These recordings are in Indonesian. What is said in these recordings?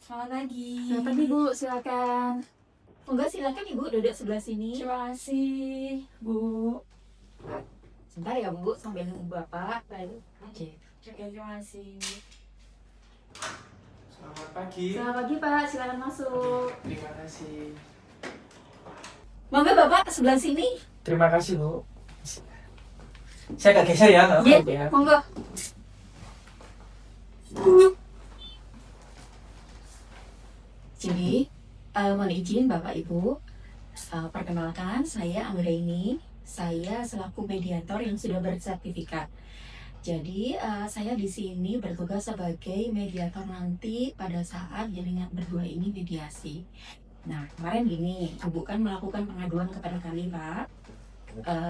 Selamat pagi. Selamat pagi Bu, silakan. Enggak, silakan Ibu duduk sebelah sini. Terima kasih, Bu. Sebentar ya Bu, sambil nunggu Bapak. Baik. Oke. Oke, terima kasih. Selamat pagi. Selamat pagi Pak, silakan masuk. Terima kasih. Monggo Bapak ke sebelah sini. Terima kasih, Bu. Saya agak geser ya, nggak Iya, apa-apa ya. monggo. Jadi, mohon izin Bapak Ibu, perkenalkan saya Anggraini. Saya selaku mediator yang sudah bersertifikat. Jadi saya di sini bertugas sebagai mediator nanti pada saat jaringan berdua ini mediasi. Nah kemarin gini, Ibu kan melakukan pengaduan kepada kami Pak,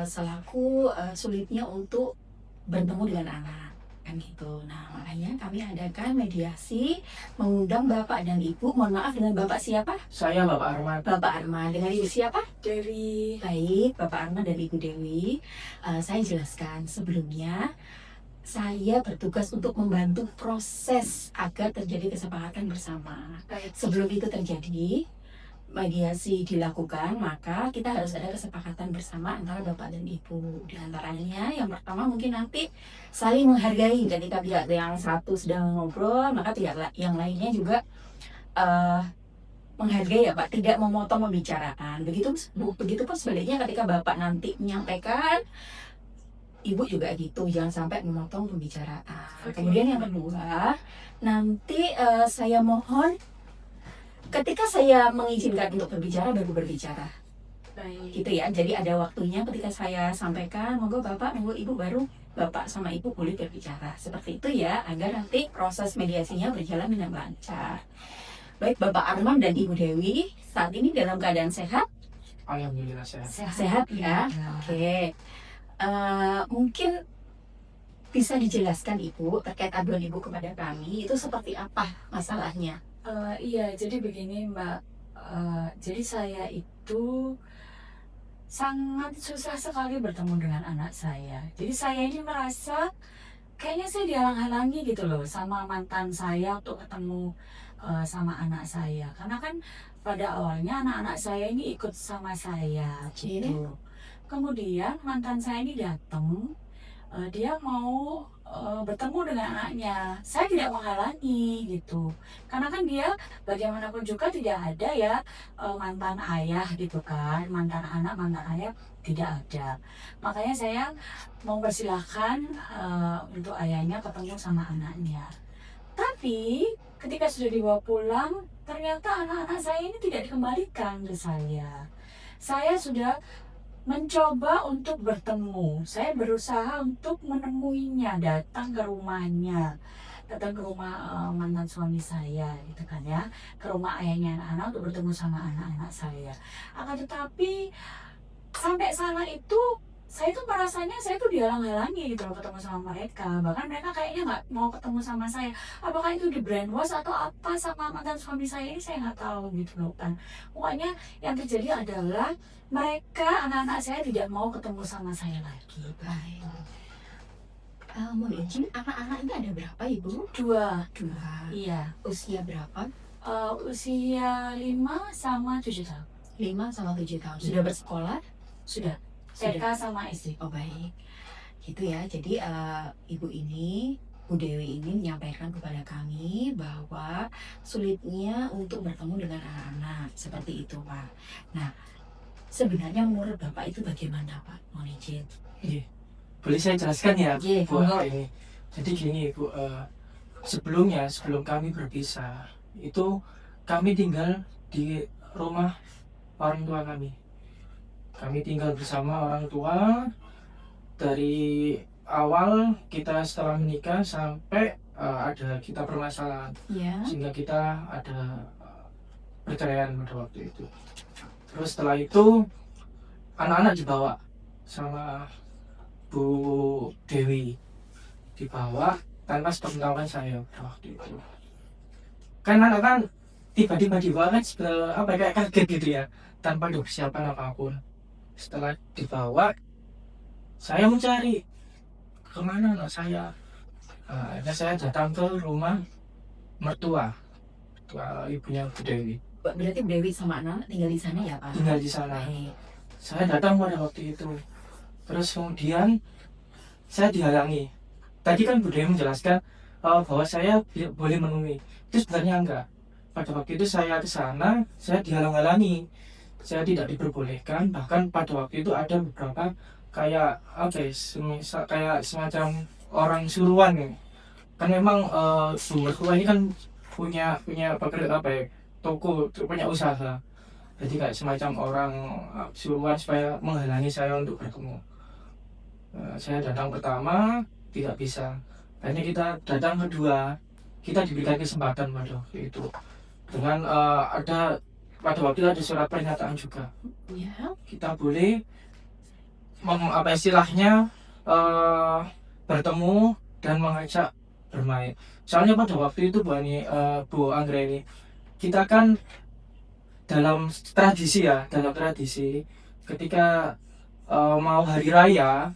selaku sulitnya untuk bertemu dengan anak kan gitu. Nah makanya kami adakan mediasi, mengundang Bapak dan Ibu. Mohon maaf, dengan Bapak siapa? Saya Bapak Arman. Bapak Arman. Dengan Ibu siapa? Dewi. Baik, Bapak Arman dan Ibu Dewi. Saya jelaskan sebelumnya, saya bertugas untuk membantu proses agar terjadi kesepakatan bersama. Baik. Sebelum itu terjadi, mediasi dilakukan, maka kita harus ada kesepakatan bersama antara Bapak dan Ibu. Di antaranya, yang pertama mungkin nanti saling menghargai. Ketika pihak yang satu sedang ngobrol, maka pihak yang lainnya juga menghargai ya Pak, tidak memotong pembicaraan. Begitupun sebaliknya ketika Bapak nanti menyampaikan, Ibu juga gitu, jangan sampai memotong pembicaraan. Kemudian yang kedua, nanti saya mohon ketika saya mengizinkan untuk berbicara, baru berbicara. Baik. Gitu ya, jadi ada waktunya ketika saya sampaikan, monggo Bapak, monggo Ibu, baru Bapak sama Ibu boleh berbicara. Seperti itu ya, agar nanti proses mediasinya berjalan dengan lancar. Baik Bapak Arman dan Ibu Dewi, saat ini dalam keadaan sehat? Alhamdulillah sehat. Sehat ya? Oke. Mungkin bisa dijelaskan Ibu terkait aduan Ibu kepada kami itu seperti apa masalahnya? Iya, jadi begini Mbak. Jadi saya itu sangat susah sekali bertemu dengan anak saya. Jadi saya ini merasa kayaknya saya dihalang-halangi gitu loh sama mantan saya untuk ketemu sama anak saya. Karena kan pada awalnya anak-anak saya ini ikut sama saya gitu. Kemudian mantan saya ini datang, dia mau bertemu dengan anaknya. Saya tidak menghalangi gitu, karena kan dia bagaimanapun juga tidak ada ya mantan ayah gitu kan, mantan anak, mantan ayah tidak ada. Makanya saya mempersilahkan untuk ayahnya ketemu sama anaknya. Tapi ketika sudah dibawa pulang, ternyata anak-anak saya ini tidak dikembalikan ke saya. Saya sudah mencoba untuk bertemu. Saya berusaha untuk menemuinya, datang ke rumahnya, datang ke rumah mantan suami saya, gitu kan ya, ke rumah ayahnya anak-anak untuk bertemu sama anak-anak saya. Akan tetapi sampai sana itu saya tuh merasanya saya tuh dihalang-halangi gitu loh ketemu sama mereka. Bahkan mereka kayaknya nggak mau ketemu sama saya. Apakah itu di brainwash atau apa sama mantan suami saya ini, saya nggak tahu gitu loh kan. Pokoknya yang terjadi adalah mereka, anak-anak saya tidak mau ketemu sama saya lagi. Baik. Mohon izin, anak-anak ini ada berapa Ibu? Dua. Iya. Iya. Usia berapa? Usia 5 sama 7 tahun. 5 sama 7 tahun. Sudah bersekolah? Sudah. Sudah. TK sama SD. Oh baik. Gitu ya. Jadi Ibu ini, Bu Dewi ini menyampaikan kepada kami bahwa sulitnya untuk bertemu dengan anak-anak. Seperti itu Pak. Nah, sebenarnya menurut Bapak itu bagaimana Pak? Mohon izin. Iya. Boleh saya jelaskan ya, Iya, Bu? monggo. Ini. Jadi gini, Bu. Sebelum kami berpisah, itu kami tinggal di rumah orang tua kami. Kami tinggal bersama orang tua dari awal kita setelah menikah sampai ada kita permasalahan, Ya. sehingga kita ada perceraian pada waktu itu. Terus setelah itu anak-anak dibawa sama Bu Dewi, dibawa tanpa sepengetahuan saya pada waktu itu. Kan anak kan tiba-tiba dibawa kan kayak kaget gitu ya, tanpa ada persiapan apapun. Setelah dibawa, saya mencari kemana anak saya. Akhirnya saya datang ke rumah mertua ibunya Bu Dewi. Berarti Bu Dewi sama anak tinggal di sana ya Pak? Tinggal di sana. Baik. Saya datang pada waktu itu. Terus kemudian saya dihalangi. Tadi kan Bu Dewi menjelaskan bahwa saya boleh menemui. Itu sebenarnya enggak. Pada waktu itu saya ke sana, saya dihalang-halangi. Saya tidak diperbolehkan. Bahkan pada waktu itu ada beberapa kayak apa ya, kayak semacam orang suruhan. Kan memang Bu mertua ini kan punya pekerjaan apa ya, toko, punya usaha. Jadi kayak semacam orang suruhan supaya menghalangi saya untuk bertemu. Saya datang pertama tidak bisa. Akhirnya kita datang kedua, kita diberikan kesempatan pada waktu itu dengan ada pada waktu itu ada surat pernyataan juga. Ya. Kita boleh apa istilahnya bertemu dan mengajak bermain. Soalnya pada waktu itu Bu Anggreni, kita kan dalam tradisi ketika mau hari raya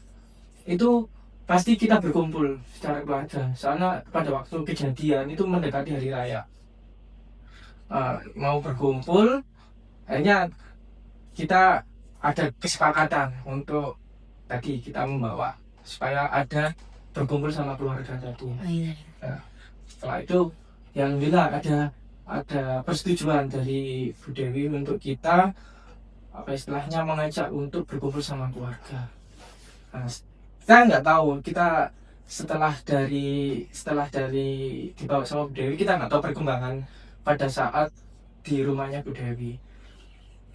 itu pasti kita berkumpul secara keluarga. Soalnya pada waktu kejadian itu mendekati hari raya, mau berkumpul, akhirnya kita ada kesepakatan untuk tadi kita membawa supaya ada berkumpul sama keluarga tadi. Oh, iya. Setelah itu yang bila ada persetujuan dari Bu Dewi untuk kita apa istilahnya mengajak untuk berkumpul sama keluarga. Nah, saya nggak tahu, kita setelah dari dibawa sama Bu Dewi, kita nggak tahu perkembangan pada saat di rumahnya Bu Dewi.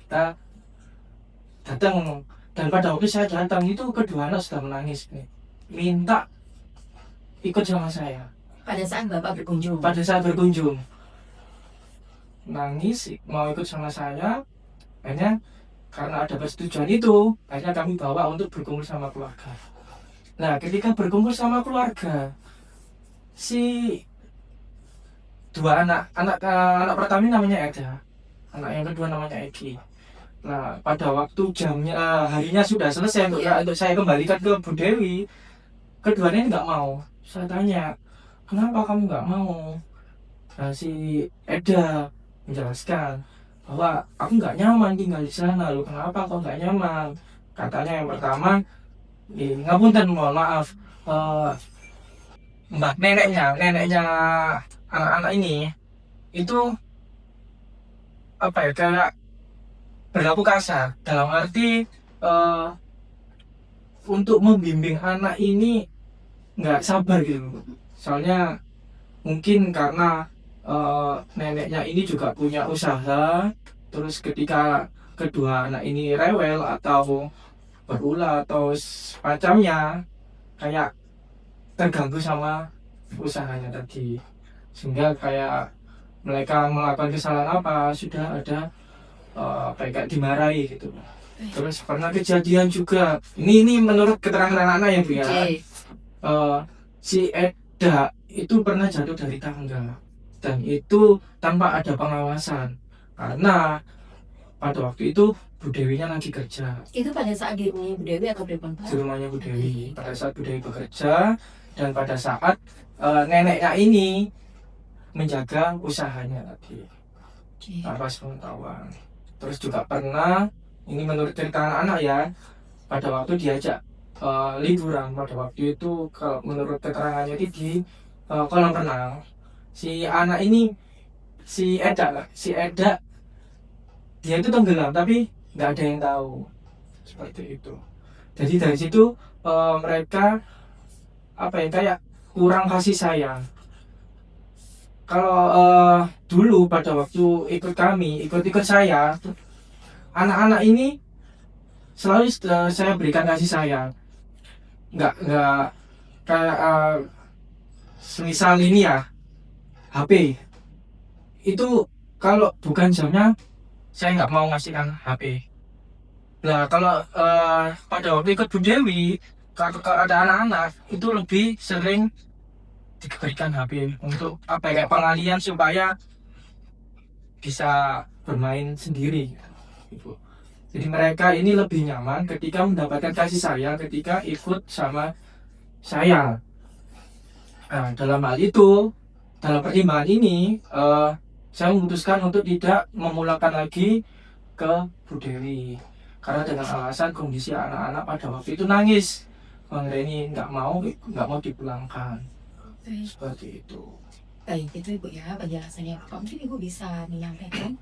Kita datang, dan pada waktu saya datang itu kedua anak sudah menangis nih, minta ikut sama saya. Pada saat Bapak berkunjung. Pada saat berkunjung nangis mau ikut sama saya. Akhirnya karena ada persetujuan itu, akhirnya kami bawa untuk berkumpul sama keluarga. Nah, ketika berkumpul sama keluarga, si dua anak pertama namanya Eda, anak yang kedua namanya Egi. Nah, pada waktu jamnya harinya sudah selesai untuk saya kembalikan ke Bu Dewi, keduanya ini nggak mau. Saya tanya, kenapa kamu nggak mau? Nah, si Eda menjelaskan bahwa aku nggak nyaman tinggal di sana. Loh, kenapa kau nggak nyaman? Katanya yang pertama, ngapunten, mohon maaf, mbak neneknya anak-anak ini itu apa ya, kayak berlaku kasar dalam arti untuk membimbing anak ini nggak sabar gitu. Soalnya mungkin karena neneknya ini juga punya usaha, terus ketika kedua anak ini rewel atau berulah atau semacamnya, kayak terganggu sama usahanya tadi, sehingga kayak mereka melakukan kesalahan apa sudah ada kayak dimarahi gitu. Terus pernah kejadian juga, ini menurut keterangan anak-anak ya Bu ya, si Eda itu pernah jatuh dari tangga, dan itu tanpa ada pengawasan karena pada waktu itu Bu Dewinya lagi kerja. Itu pada saat di rumahnya Bu Dewi atau di Di rumahnya Bu Dewi, pada saat Bu Dewi bekerja dan pada saat neneknya ini menjaga usahanya tadi tanpa sepengetahuan. Terus juga pernah, ini menurut cerita anak-anak ya, pada waktu diajak liburan pada waktu itu, kalau menurut keterangannya itu di kolam renang, si anak ini si Eda dia itu tenggelam tapi nggak ada yang tahu, seperti itu. Jadi dari situ mereka apa ya, kayak kurang kasih sayang. Kalau dulu pada waktu ikut saya, anak-anak ini selalu saya berikan kasih sayang. Nggak kayak semisal ini ya, HP itu kalau bukan jamnya saya nggak mau ngasihkan HP. Nah, kalau pada waktu ikut Bu Dewi, kalau ada anak-anak itu lebih sering diberikan HP untuk apa ya, kayak pengalian supaya bisa bermain sendiri gitu. Jadi mereka ini lebih nyaman ketika mendapatkan kasih sayang ketika ikut sama saya. Nah, dalam hal itu, dalam pertimbangan ini saya memutuskan untuk tidak memulangkan lagi ke Bu Dewi karena dengan alasan kondisi anak-anak pada waktu itu nangis. Bang Reni nggak mau dipulangkan Baik. seperti itu. Baik, itu Ibu ya penjelasannya. Bapak, mungkin Ibu bisa menyampaikan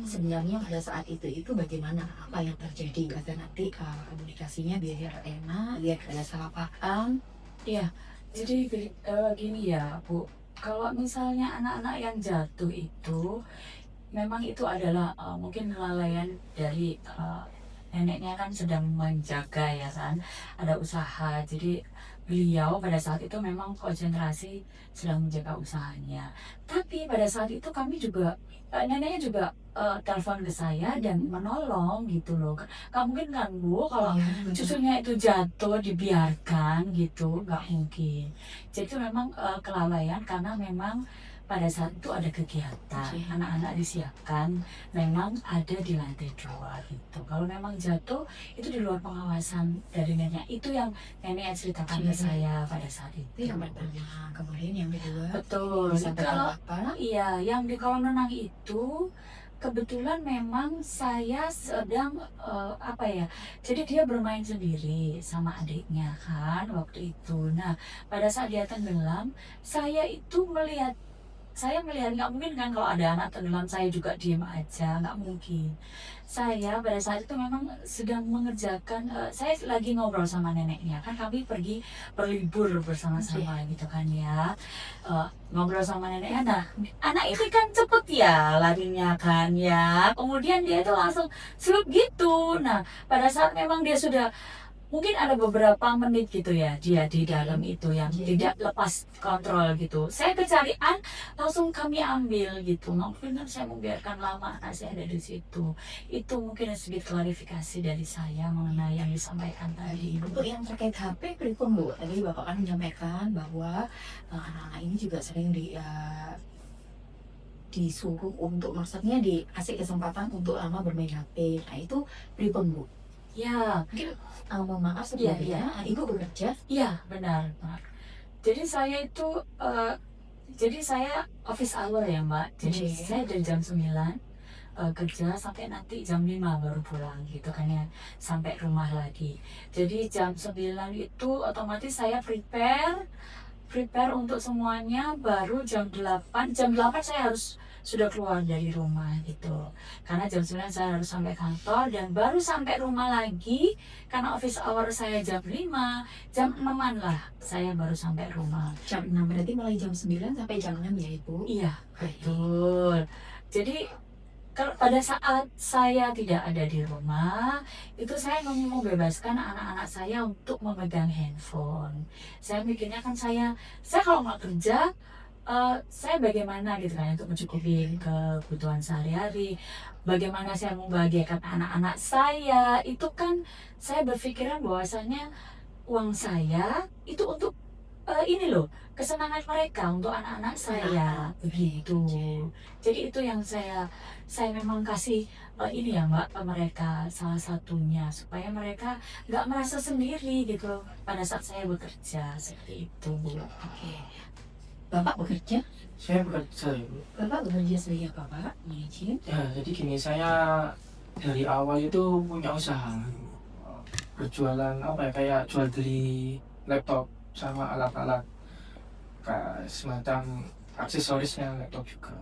sebenarnya pada saat itu bagaimana, apa yang terjadi agar nanti komunikasinya biar enak, biar tidak ada salah paham. Iya, jadi gini ya Bu, kalau misalnya anak-anak yang jatuh itu memang itu adalah mungkin kelalaian dari neneknya kan sedang menjaga ya kan, ada usaha. Jadi beliau pada saat itu memang konsentrasi sedang menjaga usahanya. Tapi pada saat itu kami juga neneknya juga telepon ke saya dan menolong gitu loh. Gak mungkin kan Bu kalau Iya, betul. cucunya itu jatuh dibiarkan gitu, nggak mungkin. Jadi itu memang kelalaian karena memang pada saat itu ada kegiatan, Oke. anak-anak disiapkan, memang ada di lantai 2 gitu. Kalau memang jatuh itu di luar pengawasan dari nenek. Itu yang nenek ceritakan ke Cerita. saya pada saat Itu itu. yang pertama. Kemudian yang kedua, Betul. disampaikan Kalau Bapak. iya, yang di kolam renang itu kebetulan memang saya sedang apa ya? Jadi dia bermain sendiri sama adiknya kan waktu itu. Nah, pada saat dia tenggelam, saya melihat nggak mungkin kan kalau ada anak tenggelam saya juga diem aja, nggak mungkin. Saya pada saat itu memang sedang mengerjakan, saya lagi ngobrol sama neneknya kan, kami pergi berlibur bersama-sama gitu kan ya. Ngobrol sama neneknya, nah anak itu kan cepet ya larinya kan ya, kemudian dia itu langsung slup gitu. Nah pada saat memang dia sudah mungkin ada beberapa menit gitu ya dia di dalam itu yang tidak lepas kontrol gitu, saya kecarian langsung kami ambil gitu. Nggak mungkin kan saya membiarkan lama anak saya ada di situ. Itu mungkin sedikit klarifikasi dari saya mengenai yang disampaikan tadi. Untuk yang terkait HP, pripun Bu? Tadi Bapak kan menyampaikan bahwa anak-anak ini juga sering disuruh untuk, maksudnya dikasih kesempatan untuk lama bermain HP. Nah itu pripun Bu? Ya, Mungkin mohon maaf sebelumnya, Ibu bekerja. iya benar Mbak. Jadi saya itu jadi saya office hour ya Mbak. Jadi Oke. saya dari jam 9 kerja sampai nanti jam 5 baru pulang gitu kan ya, sampai rumah lagi. Jadi jam 9 itu otomatis saya prepare untuk semuanya, baru jam 8 saya harus sudah keluar dari rumah gitu. Karena jam 9 saya harus sampai kantor dan baru sampai rumah lagi karena office hour saya jam 5, jam 6-an lah saya baru sampai rumah. Jam 6, berarti mulai jam 9 sampai jam 6 ya Ibu? Iya, Baik. betul. Jadi kalau pada saat saya tidak ada di rumah, itu saya mau membebaskan anak-anak saya untuk memegang handphone. Saya mikirnya kan saya kalau nggak kerja, saya bagaimana gitu kan untuk mencukupi kebutuhan sehari-hari. Bagaimana saya membahagiakan anak-anak saya, itu kan saya berpikiran bahwasanya uang saya itu untuk ini loh, kesenangan mereka, untuk anak-anak saya begitu. Jadi itu yang saya memang kasih ini ya Mbak ke mereka, salah satunya supaya mereka nggak merasa sendiri gitu loh pada saat saya bekerja seperti itu Bu. Oke. Bapak bekerja? Saya bekerja ya Bu. Bapak bekerja sebagai apa Pak? Mohon izin. Ya jadi gini, saya dari awal itu punya usaha berjualan apa ya, kayak jual beli laptop sama alat-alat kayak semacam aksesorisnya laptop juga.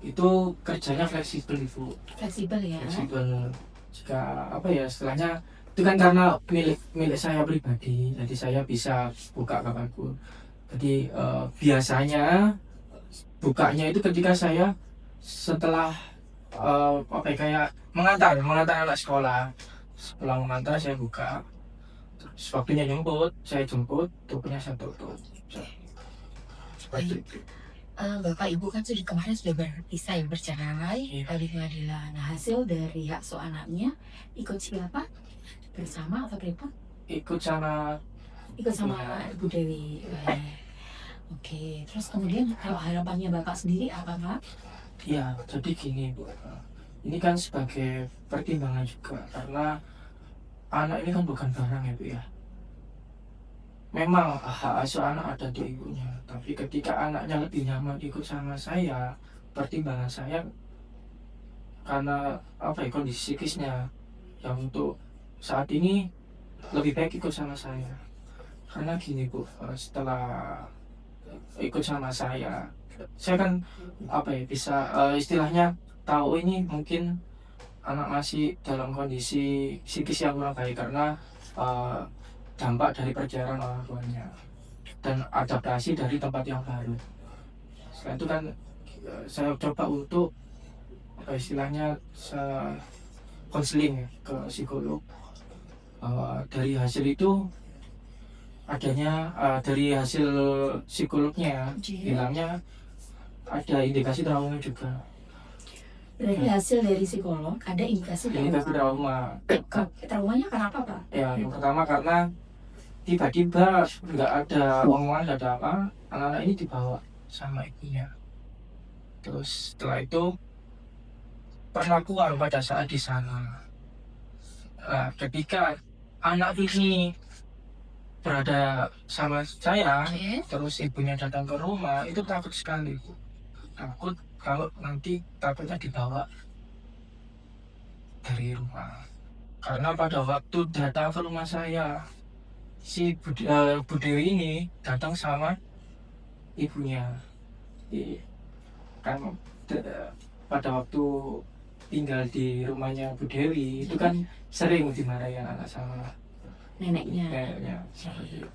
Itu kerjanya fleksibel Ibu, Fleksibel ya. fleksibel. Jika apa ya istilahnya, itu kan karena milik saya pribadi, jadi saya bisa buka kapanpun. Jadi biasanya bukanya itu ketika saya setelah apa ya, kayak mengantar anak sekolah. Setelah mengantar saya buka, terus waktunya jemput saya jemput, tutupnya saya tutup. Seperti itu. Bapak Ibu kan kemarin sudah berpisah ya, bercerai Iya. di pengadilan. Nah hasil dari hak asuh anaknya ikut siapa? Bersama atau pripun? Ikut sama Ikut sama Iya. Ibu Dewi. Baik. Oke, terus kemudian kalau harapannya Bapak sendiri apa Pak? ya jadi gini Bu, ini kan sebagai pertimbangan juga karena anak ini kan bukan barang ya Bu ya. Memang hak asuh anak ada di ibunya, tapi ketika anaknya lebih nyaman ikut sama saya, pertimbangan saya karena kondisi psikisnya yang untuk saat ini lebih baik ikut sama saya. Karena gini Bu, setelah ikut sama saya kan bisa istilahnya tahu ini mungkin anak masih dalam kondisi psikis yang kurang baik karena dampak dari perjalanan orang tuanya dan adaptasi dari tempat yang baru. Setelah itu kan saya coba untuk istilahnya konseling ke psikolog. Dari hasil itu adanya dari hasil psikolognya bilangnya ada indikasi trauma juga. Berarti hasil dari psikolog ada indikasi trauma. Traumanya kenapa Pak? Ya, yang pertama karena tiba-tiba nggak ada omongan, nggak ada apa, anak-anak ini dibawa sama ibunya. Terus setelah itu perlakuan pada saat di sana. Ketika anak ini berada sama saya, terus ibunya datang ke rumah, itu takut sekali. Takut kalau nanti takutnya dibawa dari rumah. Karena pada waktu datang ke rumah saya, si Bu Dewi ini datang sama ibunya. Kan pada waktu tinggal di rumahnya Bu Dewi itu kan sering dimarahi anak sama neneknya. Seperti itu.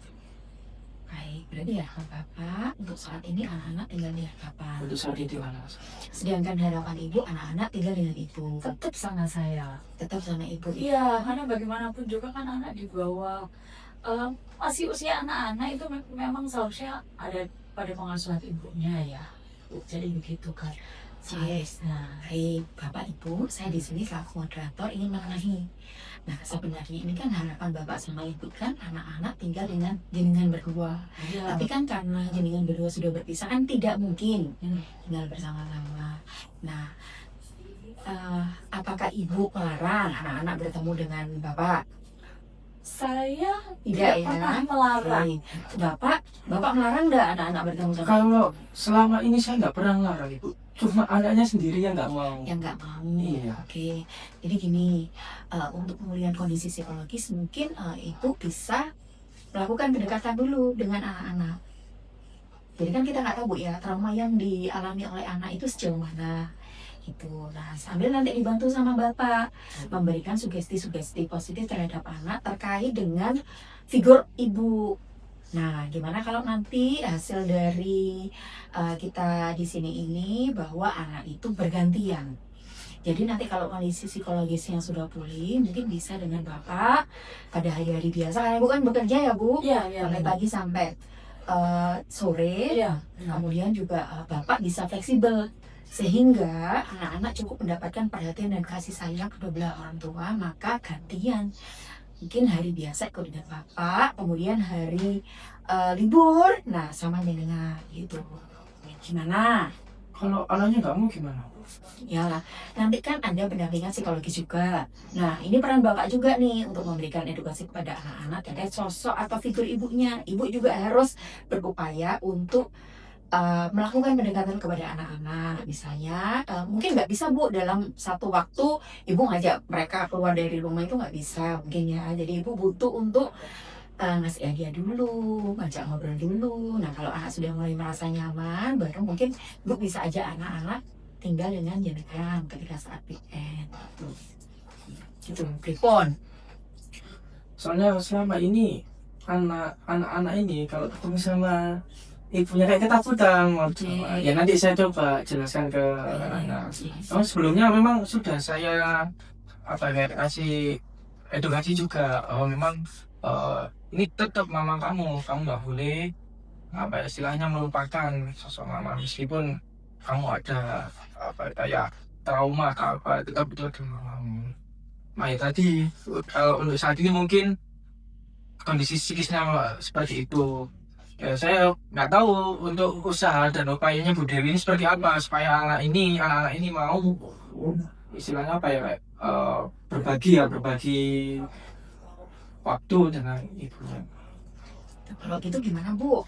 Baik, berarti ya Bapak untuk saat ini anak-anak tinggal di Bapak. Untuk saat itu anak Sedangkan harapan Ibu anak-anak tinggal dengan Ibu. Tetap sama saya. Tetap sama Ibu. Iya, karena bagaimanapun juga kan anak di bawah masih usia anak-anak itu memang seharusnya ada pada pengasuhan ibunya ya. Jadi begitu kan. Yes. Nah, Baik, Bapak Ibu, saya di sini selaku moderator ingin mengenai. Nah, sebenarnya ini kan harapan Bapak sama Ibu kan anak-anak tinggal dengan jenengan berdua. iya. Tapi kan karena jenengan berdua sudah berpisah kan tidak mungkin tinggal bersama-sama. Nah, apakah Ibu melarang anak-anak bertemu dengan Bapak? Saya Tidak tidak ya? pernah melarang. Bapak melarang nggak anak-anak bertemu sama Kalau selama ini saya nggak pernah ngelarang Ibu, cuma anaknya sendiri yang nggak mau. yang nggak mau? Iya. Oke, jadi gini, untuk pemulihan kondisi psikologis mungkin Ibu bisa melakukan pendekatan dulu dengan anak-anak. Jadi kan kita nggak tahu Bu ya, trauma yang dialami oleh anak itu sejauh mana gitu. Nah, sambil nanti dibantu sama Bapak memberikan sugesti-sugesti positif terhadap anak terkait dengan figur ibu. Nah, gimana kalau nanti hasil dari kita di sini ini bahwa anak itu bergantian. Jadi nanti kalau kondisi psikologisnya sudah pulih, mungkin bisa dengan Bapak pada hari-hari biasa. Karena Ibu kan bekerja ya Bu, Iya, mulai pagi sampai sore. Iya. Kemudian juga Bapak bisa fleksibel sehingga anak-anak cukup mendapatkan perhatian dan kasih sayang kedua belah orang tua. Maka gantian, mungkin hari biasa ikut dengan Bapak, kemudian hari libur, nah sama dengan gitu. Gimana? Kalau anaknya nggak mau gimana? Yalah, nanti kan Anda pendampingan psikologis juga. Nah, ini peran Bapak juga nih untuk memberikan edukasi kepada anak-anak terkait sosok atau figur ibunya. Ibu juga harus berupaya untuk melakukan pendekatan kepada anak-anak. Misalnya, mungkin nggak bisa Bu dalam satu waktu Ibu ngajak mereka keluar dari rumah itu nggak bisa mungkin ya. Jadi Ibu butuh untuk ngasih hadiah dulu, ngajak ngobrol dulu. Nah, kalau anak sudah mulai merasa nyaman, baru mungkin Ibu bisa ajak anak-anak tinggal dengan jenengan ketika saat weekend. Gitu, pripun. Soalnya selama ini anak-anak ini kalau ketemu sama ibunya kayak ketakutan. Ya nanti saya coba jelaskan ke anak-anak. Sebelumnya memang sudah saya kasih edukasi juga. Memang ini tetap mama kamu nggak boleh istilahnya melupakan sosok mama meskipun kamu ada kayak trauma atau tetap itu ada mamamu. Nah ya tadi kalau untuk saat ini mungkin kondisi psikisnya seperti itu. Ya, saya nggak tahu untuk usaha dan upayanya Bu Dewi ini seperti apa supaya anak-anak ini mau istilahnya berbagi waktu dengan ibunya. Kalau gitu gimana Bu?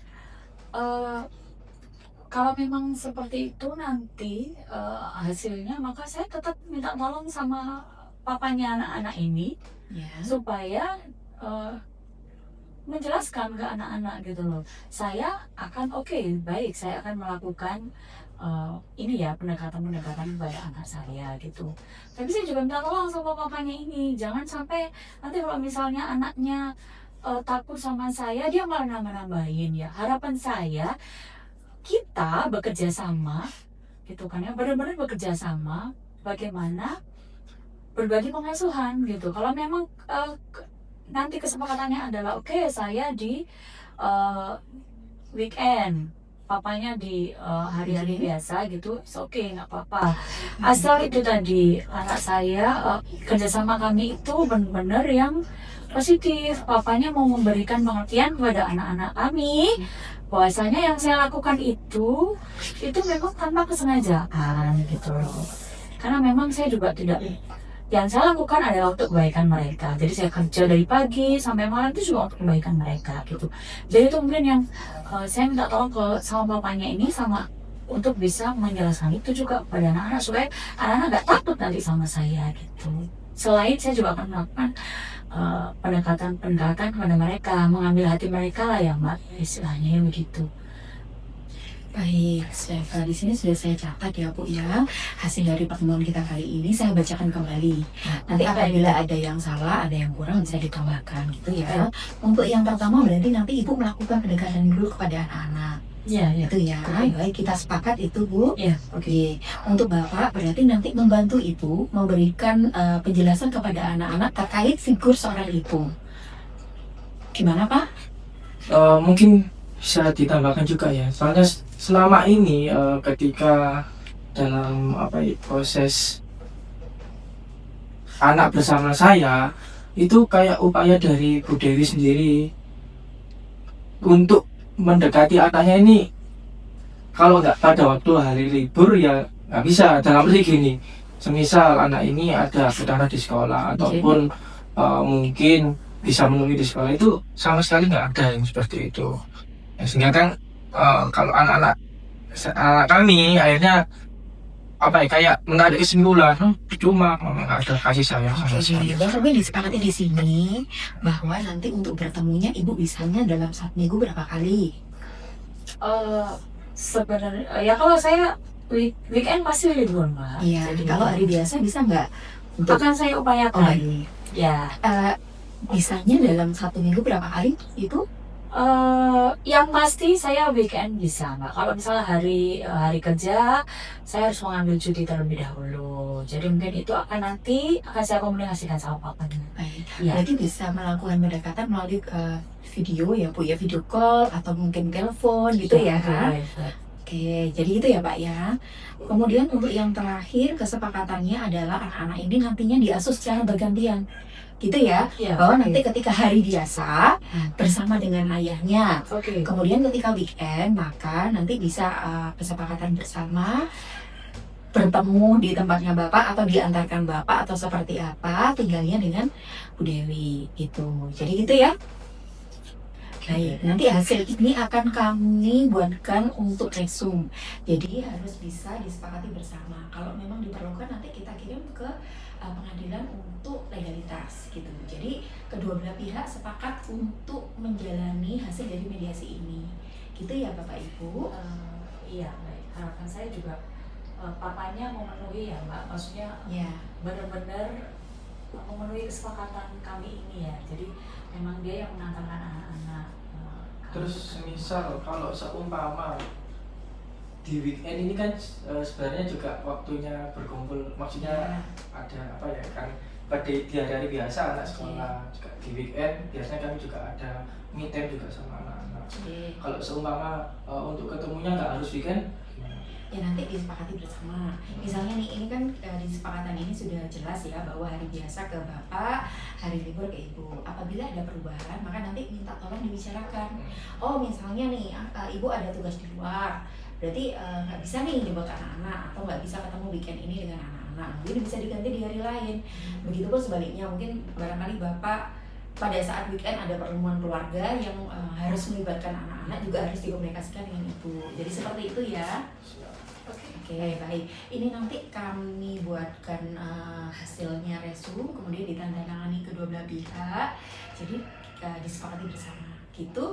kalau memang seperti itu nanti hasilnya, maka saya tetap minta tolong sama papanya anak-anak ini Ya. supaya menjelaskan ke anak-anak gitu loh. Saya akan baik, saya akan melakukan ini ya, pendekatan-pendekatan kepada anak saya gitu. Tapi saya juga minta tolong sama papanya ini, jangan sampai nanti kalau misalnya anaknya takut sama saya, dia malah nambah-nambahin ya. Harapan saya kita bekerja sama gitu kan ya, benar-benar bekerja sama bagaimana berbagi pengasuhan gitu. Kalau memang nanti kesepakatannya adalah saya di weekend, papanya di hari-hari biasa gitu, nggak apa-apa. Asal itu tadi anak saya kerjasama kami itu benar-benar yang positif. Papanya mau memberikan pengertian kepada anak-anak kami bahwasanya yang saya lakukan itu memang tanpa kesengajaan gitu loh. Karena memang saya juga tidak, yang saya lakukan adalah untuk kebaikan mereka. Jadi saya kerja dari pagi sampai malam itu juga untuk kebaikan mereka gitu. Jadi itu mungkin yang saya minta tolong sama bapaknya ini, sama untuk bisa menjelaskan itu juga kepada anak-anak supaya anak-anak gak takut nanti sama saya gitu. Selain saya juga akan melakukan pendekatan kepada mereka, mengambil hati mereka lah ya Mbak, istilahnya begitu. Baik, di sini sudah saya catat ya Bu ya, hasil dari pertemuan kita kali ini saya bacakan kembali. Nanti apabila ada yang salah, ada yang kurang bisa ditambahkan gitu ya. Untuk yang pertama berarti nanti Ibu melakukan pendekatan dulu kepada anak-anak. Iya, Itu ya. Baik, kita sepakat itu Bu. Iya, Oke. Untuk Bapak berarti nanti membantu Ibu memberikan penjelasan kepada anak-anak terkait figur seorang ibu. Gimana Pak? Mungkin bisa ditambahkan juga ya, soalnya selama ini ketika dalam proses anak bersama saya itu kayak upaya dari Bu Dewi sendiri untuk mendekati anaknya ini. Kalau nggak pada waktu hari libur ya nggak bisa. Dalam arti gini, semisal anak ini ada kendala di sekolah ataupun mungkin bisa menunggu di sekolah, itu sama sekali nggak ada yang seperti itu. Sehingga kan kalau anak-anak kami akhirnya kayak menarik kesimpulan, cuma nggak ada kasih sayang sama sekali. Tapi disepakati di sini bahwa nanti untuk bertemunya Ibu bisanya dalam 1 minggu berapa kali? Sebenarnya ya kalau saya weekend pasti libur Mbak. Iya. Jadi Kalau hari biasa bisa nggak? akan saya upayakan. Baik. Ya. Bisanya dalam 1 minggu berapa kali Ibu? Yang pasti saya weekend bisa Mbak. Kalau misalnya hari kerja, saya harus mengambil cuti terlebih dahulu. Jadi mungkin itu akan saya komunikasikan sama papanya. Baik. Ya. Berarti bisa melakukan pendekatan melalui video ya Bu ya, video call atau mungkin telepon gitu ya kan? Oke, jadi itu ya Pak ya. Kemudian untuk yang terakhir kesepakatannya adalah anak-anak ini nantinya diasuh secara bergantian. Gitu ya, bahwa nanti ketika hari biasa bersama dengan ayahnya, kemudian ketika weekend maka nanti bisa kesepakatan bersama bertemu di tempatnya Bapak atau diantarkan Bapak atau seperti apa, tinggalnya dengan Bu Dewi gitu. Jadi gitu ya. Baik, nanti hasil ini akan kami buatkan untuk resume. Jadi harus bisa disepakati bersama. Kalau memang diperlukan nanti kita kirim ke pengadilan untuk legalitas gitu. Jadi kedua belah pihak sepakat untuk menjalani hasil dari mediasi ini. Gitu ya Bapak Ibu. Iya, baik. Harapan saya juga papanya memenuhi ya Mbak. Maksudnya benar-benar memenuhi kesepakatan kami ini ya. Jadi memang dia yang mengantarkan anak-anak. Terus semisal kalau seumpama di weekend ini kan sebenarnya juga waktunya berkumpul, maksudnya ada kan pada di hari-hari biasa anak sekolah juga di weekend biasanya kami juga ada meet time juga sama anak-anak. Kalau seumpama untuk ketemunya nggak harus weekend, ya nanti disepakati bersama. Misalnya nih, ini kan di kesepakatan ini sudah jelas ya bahwa hari biasa ke Bapak, hari libur ke Ibu. Apabila ada perubahan, maka nanti minta tolong dibicarakan. Oh misalnya nih, Ibu ada tugas di luar, berarti nggak bisa nih jemput anak-anak atau nggak bisa ketemu weekend ini dengan anak-anak. Mungkin bisa diganti di hari lain. Begitupun sebaliknya, mungkin barangkali Bapak pada saat weekend ada pertemuan keluarga yang harus melibatkan anak-anak juga harus dikomunikasikan dengan ibu. Jadi seperti itu ya. Oke, baik. Ini nanti kami buatkan hasilnya resume, kemudian ditandatangani kedua belah pihak. Jadi disepakati bersama. Gitu.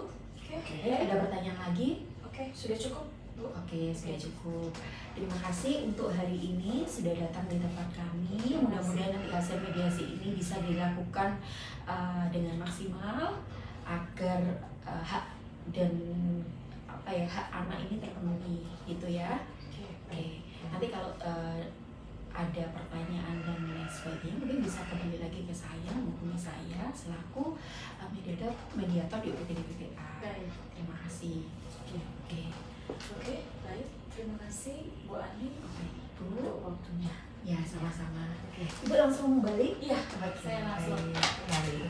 Oke, ada pertanyaan lagi? Oke, sudah cukup. Oke, sudah cukup. Terima kasih untuk hari ini sudah datang di tempat kami. Mudah-mudahan nanti hasil mediasi ini bisa dilakukan dengan maksimal agar hak dan hak anak ini terpenuhi, gitu ya. Oke. Nanti kalau ada pertanyaan dan lain sebagainya mungkin bisa kembali lagi ke saya, menghubungi saya selaku mediator di UPT-DPTA. Baik. Terima kasih. Oke, baik. Terima kasih Bu Ani Bu, untuk waktunya. ya sama-sama. Ibu langsung balik? Iya, Oke, saya langsung. baik.